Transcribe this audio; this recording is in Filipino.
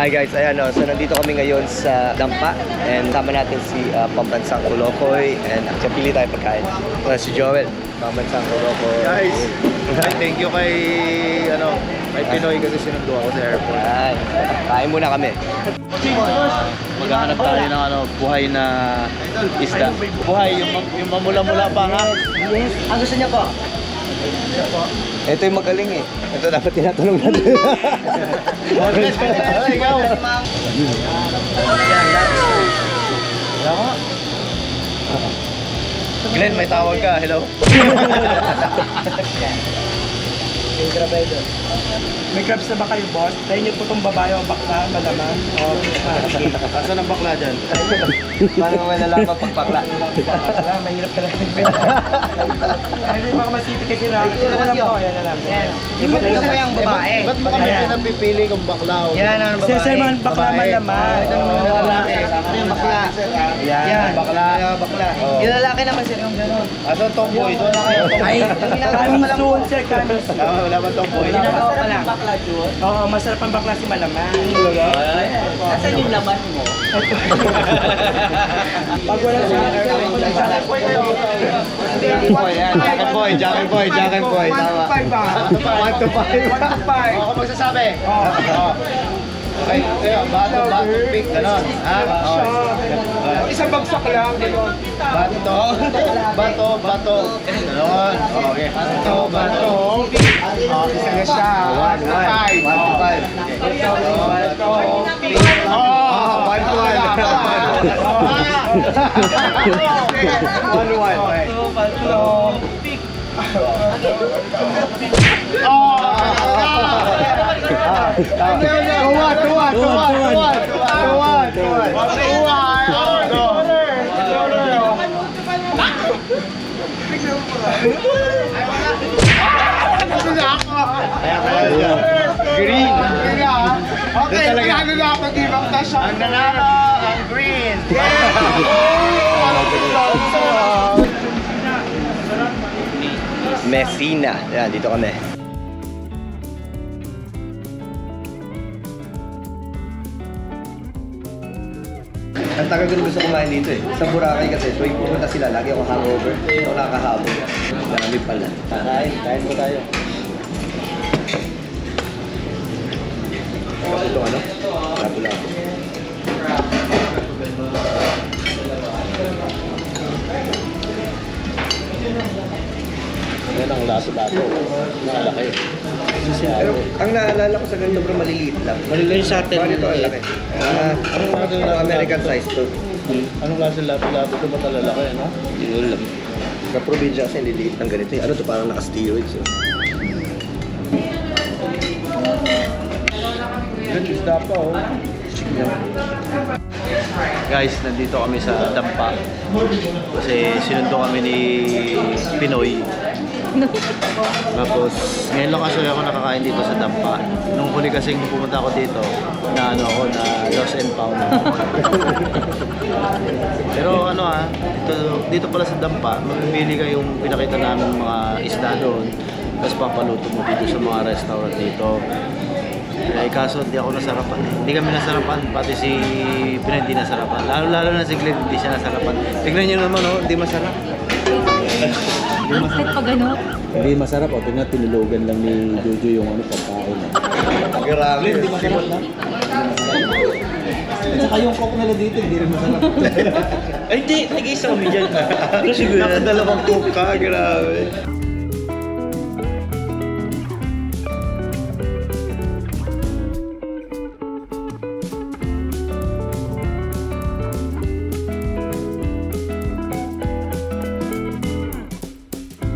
Hi guys, ayan o. So nandito kami ngayon sa Dampa and sama natin si Pambansang Kolokoy and so pili tayo pagkain. Si Joel, Pambansang Kolokoy. Guys, thank you kay Pinoy kasi sinundo ako sa airport. Ay, kain muna kami. Maghahanap tayo ng buhay na isda. Buhay, yung mamula-mula pa nga. Yes. Ang gusto niya po? Ito yung magaling eh. Ito dapat tinatanong natin. Ikaw. Glenn, may tawag ka. Hello. May crabs na ba kayo, boss? Tayo niyo po itong babae o bakla, malaman. Asan ang bakla dyan? Parang malalaman pagpakla. Bakla, mahirap talaga. Hindi baka masipit kasi na. Ito na lang po, yan na lang. Gusto mo yung babae. Ba't mo kami pinapipili kung bakla o? Yan ang babae. Sir, man, bakla malaman. Ito naman yung lalaki. Ano yung bakla? Yan. Bakla. Bakla. Yung lalaki naman sir yung gano'n. Asan tomboy? Doon na kayo tomboy. Ay, Coming soon, sir, coming soon. Wala ba tomboy? ginagawa pa lang. Oo, masarap ang bakla si malaman. Nasaan yung laman mo? Pag wala siya, Jacket boy. Tama. 1 to 5. Ako magsasabi. Okay, bato, pick, ganon. Ha? isang bagsak lang. Bato. Ganon. Okay. Bato. Isa na siya. 1 to 5. 1 to 5. Oh, 1 to 1. Green. Okay, nanalo na pag-ibang tasya. Ang nanalo, ang green. Messina. Yan, dito kami. Ang tagal ko gusto kumain dito eh. Sa Boracay kasi, tuwing pumunta sila, lagi ako hangover. Ako nakakahabol. Marami pala. Kain po tayo. Ito ano? Lapu-lapu. Yan ang laso-laso. Nakalaki. Pero ang naalala ko sa ganito bro, maliliit lang. Maliliit sa atin. Ito ang laki. Anong American size to? Anong klase lapu-lapu ito? Ba't lalaki, ano? Hindi ko alam. Sa probinsya kasi liliit ng ganito. Ano to, parang naka-steroids. Good isda pa, oh. Guys, nandito kami sa Dampa. Kasi sinundo kami ni Pinoy. Tapos, ngayon lang kasi ako nakakain dito sa Dampa. Nung huli kasing pumunta ako dito, na lost and found. Pero dito pala sa Dampa, mamimili ka yung pinakita namin mga isda doon. Tapos papaluto mo dito sa mga restaurant dito. Kaso hindi ako nasarapan. Hindi kami nasarapan, pati si Pinoy hindi nasarapan. Lalo na si Glenn, hindi siya nasarapan. Tignan niyo naman, hindi masarap. Bakit pa gano'n? Hindi masarap, tingnan tinulugan lang ni Jojo yung pagkain. Grabe. Hindi masarap na. At saka yung coke nila dito, hindi rin masarap. Ay, hindi. Nag-isa kami dyan. Siguro. Nakadalawang coke ka, grabe.